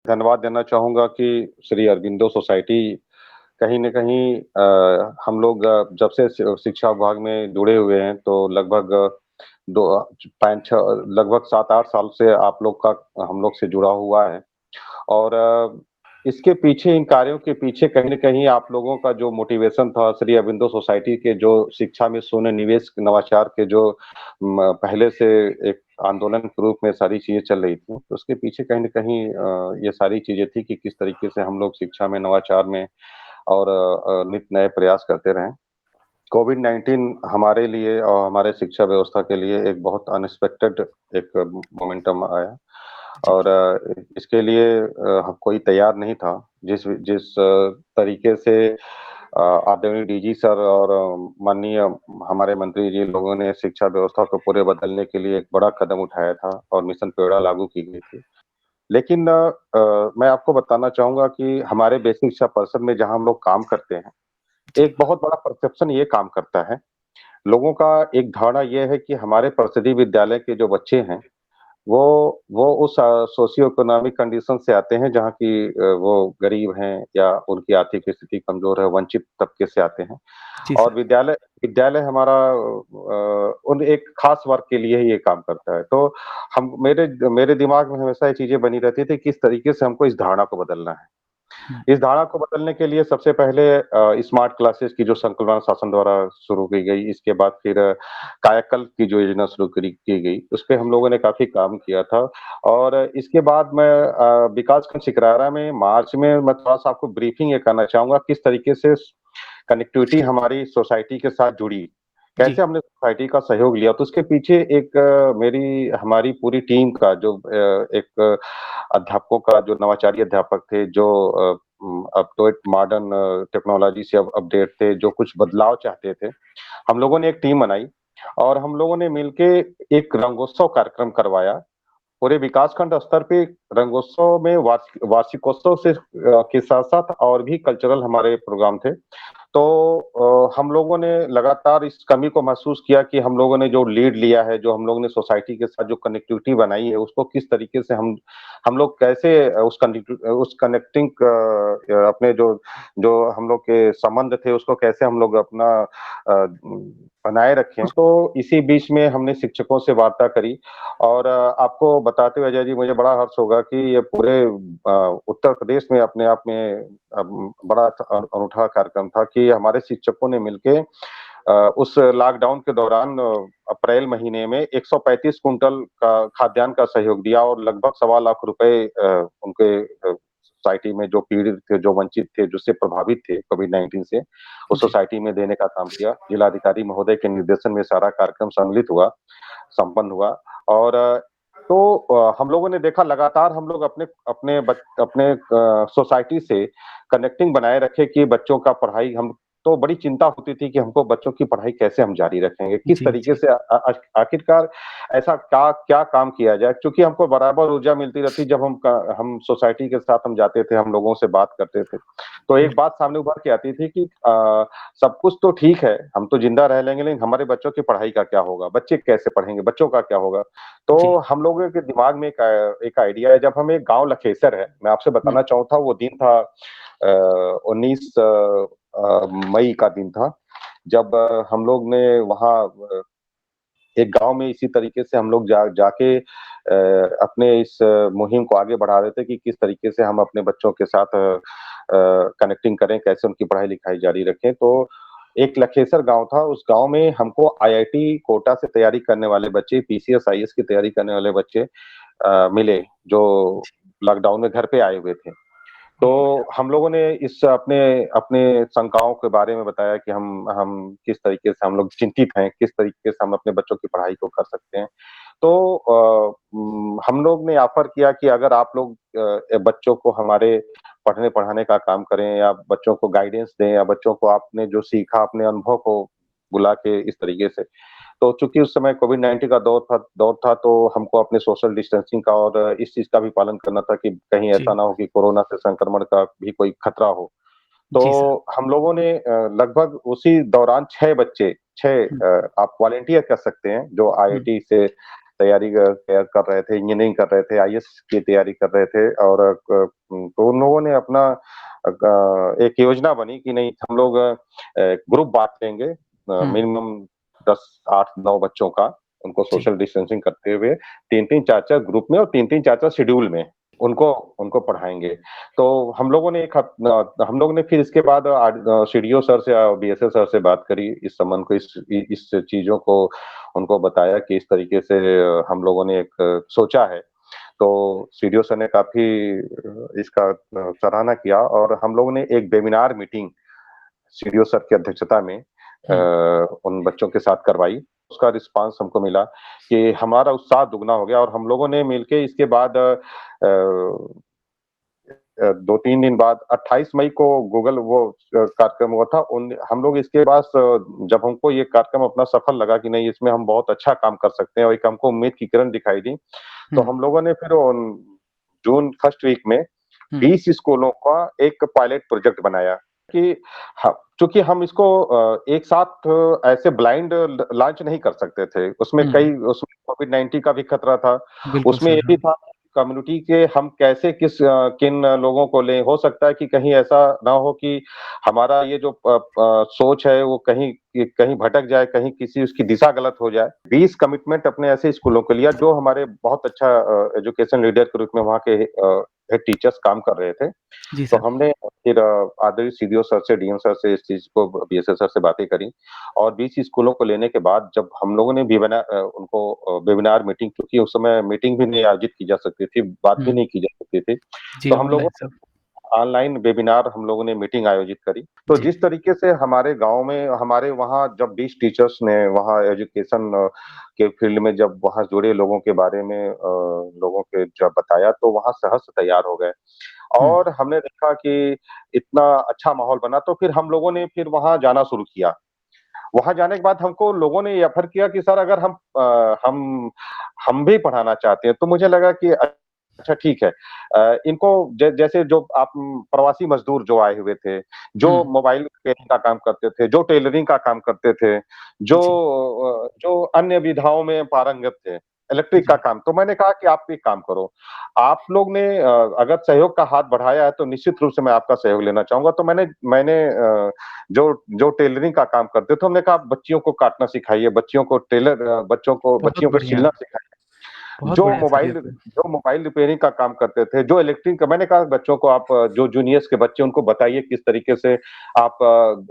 धन्यवाद देना चाहूँगा कि श्री अरबिंदो सोसाइटी कहीं न कहीं हम लोग जब से शिक्षा विभाग में जुड़े हुए हैं, तो लगभग 5-6 लगभग 7-8 साल से आप लोग का हम लोग से जुड़ा हुआ है। और इसके पीछे इन कार्यों के पीछे कहीं न कहीं आप लोगों का जो मोटिवेशन था, श्री अरबिंदो सोसाइटी के जो शिक्षा में शून्य निवेश नवाचार के जो पहले से एक आंदोलन के रूप में सारी चीज़ें चल रही थी, तो उसके पीछे कहीं न कहीं ये सारी चीज़ें थी कि किस तरीके से हम लोग शिक्षा में, नवाचार में और नित नए प्रयास करते रहें। कोविड-19 हमारे लिए और हमारे शिक्षा व्यवस्था के लिए एक बहुत अनएक्सपेक्टेड एक मोमेंटम आया जी, और इसके लिए कोई तैयार नहीं था। जिस तरीके से आदरणीय डीजी सर और माननीय हमारे मंत्री जी लोगों ने शिक्षा व्यवस्था को पूरे बदलने के लिए एक बड़ा कदम उठाया था और मिशन पेड़ा लागू की गई थी। लेकिन मैं आपको बताना चाहूँगा कि हमारे बेसिक शिक्षा परिषद में जहाँ हम लोग काम करते हैं, जी, एक बहुत बड़ा परसेप्शन ये काम करता है। लोगों का एक धारणा ये है कि हमारे परिषदीय विद्यालय के जो बच्चे हैं, वो उस सोशियो इकोनॉमिक कंडीशन से आते हैं जहाँ की वो गरीब हैं या उनकी आर्थिक स्थिति कमज़ोर है, वंचित तबके से आते हैं जी और सर। विद्यालय विद्यालय हमारा उन एक खास वर्ग के लिए ही ये काम करता है। तो हम मेरे दिमाग में हमेशा ये चीज़ें बनी रहती थी किस तरीके से हमको इस धारणा को बदलना है। हुँ, इस धारणा को बदलने के लिए सबसे पहले स्मार्ट क्लासेस की जो संकल्पना शासन द्वारा शुरू की गई, इसके बाद फिर कायाकल्प की जो योजना शुरू की गई, उसपे हम लोगों ने काफ़ी काम किया था और इसके बाद मैं विकासखंड सिकरारा में मार्च में मैं थोड़ा-सा आपको ब्रीफिंग ये करना चाहूँगा, किस तरीके से कनेक्टिविटी हमारी सोसाइटी के साथ जुड़ी, जी, कैसे हमने सोसाइटी का सहयोग लिया, तो उसके पीछे एक हमारी पूरी टीम का जो एक अध्यापकों का जो नवाचारी अध्यापक थे, जो up to date modern technology से अपडेट थे, जो कुछ बदलाव चाहते थे। हम लोगों ने एक टीम बनाई और हम लोगों ने मिलके एक रंगोत्सव कार्यक्रम करवाया। पूरे विकासखंड स्तर पे रंगोत्सव में वार्षिकोत्सव से के साथ-साथ और भी कल्चरल हमारे प्रोग्राम थे। तो हम लोगों ने लगातार इस कमी को महसूस किया कि हम लोगों ने जो लीड लिया है, जो हम लोगों ने सोसाइटी के साथ जो कनेक्टिविटी बनाई है, उसको किस तरीके से हम लोग कैसे उस कनेक्टिंग अपने जो जो हम लोग के संबंध थे, उसको कैसे हम लोग अपना बनाए रखें। कुछ तो इसी बीच में हमने शिक्षकों से वार्ता करी और आपको बताते हुए अजय जी मुझे बड़ा हर्ष होगा कि ये पूरे उत्तर प्रदेश में अपने आप में बड़ा अनूठा कार्यक्रम था कि हमारे शिक्षकों ने मिलके उस लॉकडाउन के दौरान अप्रैल महीने में 135 कुंटल का खाद्यान्न का सहयोग दिया और लगभग सवा लाख रुपए उनके सोसाइटी में जो पीड़ित थे, जो वंचित थे, जिससे प्रभावित थे कोविड-19 से, उस जी, सोसाइटी में देने का काम किया। जिलाधिकारी महोदय के निर्देशन में सारा कार्यक्रम सम्मिलित हुआ, संपन्न हुआ और तो हम लोगों ने देखा लगातार हम लोग अपने सोसाइटी से कनेक्टिंग बनाए रखे कि बच्चों का पढ़ाई हम तो बड़ी चिंता होती थी कि हमको बच्चों की पढ़ाई कैसे हम जारी रखेंगे, किस जी, तरीके जी, से आखिरकार ऐसा क्या क्या काम किया जाए? क्योंकि हमको बराबर ऊर्जा मिलती रहती जब हम सोसाइटी के साथ हम जाते थे, हम लोगों से बात करते थे। तो एक बात सामने उभर के आती थी कि सब कुछ तो ठीक है, हम तो ज़िंदा रह लेंगे लेकिन हमारे बच्चों की पढ़ाई का क्या होगा? बच्चे कैसे पढ़ेंगे? बच्चों का क्या होगा? जी, तो हम लोगों के दिमाग में एक आइडिया है, जब हम एक गाँव लखेसर है, मैं आपसे हुँ, बताना चाहूँ था वो दिन था 19 मई का दिन था, जब हम लोग ने वहाँ एक गाँव में इसी तरीके से हम लोग जाके अपने इस मुहिम को आगे बढ़ा रहे थे कि किस तरीके से हम अपने बच्चों के साथ कनेक्टिंग करें, कैसे उनकी पढ़ाई-लिखाई जारी रखें। तो एक लखेसर गाँव था, उस गाँव में हमको आईआईटी कोटा से तैयारी करने वाले बच्चे, पीसीएस, आईएएस की तैयारी करने वाले बच्चे मिले, जो लॉकडाउन में घर पे आए हुए थे। तो ओह! हम लोगों ने इस अपने अपने शंकाओं के बारे में बताया कि हम किस तरीके से हम लोग चिंतित हैं, किस तरीके से हम अपने बच्चों की पढ़ाई को कर सकते हैं। तो हम लोग ने ऑफ़र किया कि अगर आप लोग बच्चों को हमारे पढ़ने-पढ़ाने का काम करें या बच्चों को गाइडेंस दें या बच्चों को आपने जो सीखा अपने अनुभव को बुला के इस तरीके से तो चूँकि उस समय कोविड-19 का दौर था तो हमको अपने सोशल डिस्टेंसिंग का और इस चीज़ का भी पालन करना था कि कहीं ऐसा जी, ना हो कि कोरोना से संक्रमण का भी कोई खतरा हो। तो जी सर, हम लोगों ने लगभग उसी दौरान 6 बच्चे 6 हुँ, आप वॉलंटियर कह सकते हैं जो हुँ, आईआईटी से तैयारी कर रहे थे, इंजीनियरिंग कर रहे थे, आईएएस की तैयारी कर रहे थे और तो उन लोगों ने अपना एक योजना बनी कि नहीं हम लोग ग्रुप बाँट लेंगे हुँ, मिनिमम 10, 8, 9 बच्चों का, उनको जी। सोशल डिस्टेंसिंग करते हुए 3-3 4-4 ग्रुप में और 3-3 4-4 शेड्यूल में उनको उनको पढ़ाएँगे। तो हम लोग ने फिर इसके बाद सीडीओ सर से बीएसए सर से बात करी इस संबंध को इस चीज़ों को उनको बताया कि इस तरीके से हम लोगों ने एक सोचा है। तो सीडीओ सर ने काफ़ी इसका सराहना किया और हम लोगों ने एक वेबिनार मीटिंग सीडीओ सर की अध्यक्षता में हुँ, उन बच्चों के साथ करवाई। उसका रिस्पॉन्स हमको मिला कि हमारा उत्साह दुगना हो गया और हम लोगों ने मिलके इसके बाद 2-3 दिन बाद 28 मई को गूगल वो कार्यक्रम हुआ था। उन हम लोग इसके बाद जब हमको ये कार्यक्रम अपना सफल लगा कि नहीं इसमें हम बहुत अच्छा काम कर सकते हैं और एक हमको उम्मीद की किरण दिखाई दी, तो हुँ, हम लोगों ने फिर उन जून फर्स्ट वीक में हुँ, 20 स्कूलों का एक पायलट प्रोजेक्ट बनाया कि ह चूँकि हम इसको एक साथ ऐसे ब्लाइंड लॉन्च नहीं कर सकते थे। हुँ, उसमें कोविड-19 का भी खतरा था। बिल्कुल उसमें सही ये कहा। भी था कम्युनिटी के हम कैसे किन लोगों को लें। हो सकता है कि कहीं ऐसा ना हो कि हमारा ये जो सोच है वो कहीं भटक जाए, कहीं किसी उसकी दिशा गलत हो जाए। 20 कमिटमेंट अपने ऐसे स्कूलों को लिया जो हमारे बहुत अच्छा एजुकेशन लीडर के रूप में वहाँ के हेड टीचर्स काम कर रहे थे। जी तो सर। हमने फिर आदरणीय सीडीओ सर से, डीएम सर से इस चीज़ को बीएसए सर से बातें करी और 20 स्कूलों को लेने के बाद जब हम लोगों ने उनको वेबिनार मीटिंग क्योंकि उस समय मीटिंग भी नहीं आयोजित की जा सकती थी, बात भी हुँ, नहीं की जा सकती थी। जी तो हम लोगों ऑनलाइन सब। ऑनलाइन वेबिनार हम लोगों ने मीटिंग आयोजित करी। तो जी। जिस तरीके से हमारे गाँव में हमारे वहाँ जब 20 टीचर्स ने वहाँ एजुकेशन के फील्ड में जब वहाँ जुड़े लोगों के बारे में लोगों के जब बताया तो वहाँ सहर्ष तैयार हो गए। हुँ, और हमने देखा कि इतना अच्छा माहौल बना तो फिर हम लोगों ने फिर वहाँ जाना शुरू किया। वहाँ जाने के बाद हमको लोगों ने ये ऑफ़र किया कि सर अगर हम भी पढ़ाना चाहते हैं, तो मुझे लगा कि अच्छा ठीक है। इनको जैसे जो आप प्रवासी मज़दूर जो आए हुए थे, जो हुँ, मोबाइल रिपेयरिंग का काम करते थे, जो टेलरिंग का काम करते थे, जी, जो अन्य विधाओं में पारंगत थे, इलेक्ट्रिक का जी। काम, तो मैंने कहा कि आप एक काम करो, आप लोग ने अगर सहयोग का हाथ बढ़ाया है, तो निश्चित रूप से मैं आपका सहयोग लेना चाहूँगा। तो मैंने मैंने जो जो टेलरिंग का काम करते थे, हमने कहा बच्चियों को काटना सिखाइए, बहुत बच्चियों को बढ़िया, सिलना सिखाइए। बहुत बढ़िया सर ये तो। जो मोबाइल रिपेयरिंग का काम करते थे, जो इलेक्ट्रिक का मैंने कहा बच्चों को आप जो जूनियर्स के बच्चे उनको बताइए किस तरीके से आप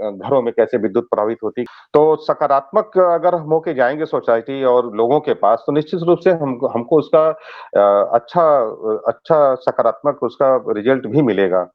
घरों में कैसे विद्युत प्रभावित होती। तो सकारात्मक अगर हम होके जाएँगे सोसाइटी और लोगों के पास तो निश्चित रूप से हमको हमको उसका अच्छा अच्छा सकारात्मक उसका रिज़ल्ट भी मिलेगा।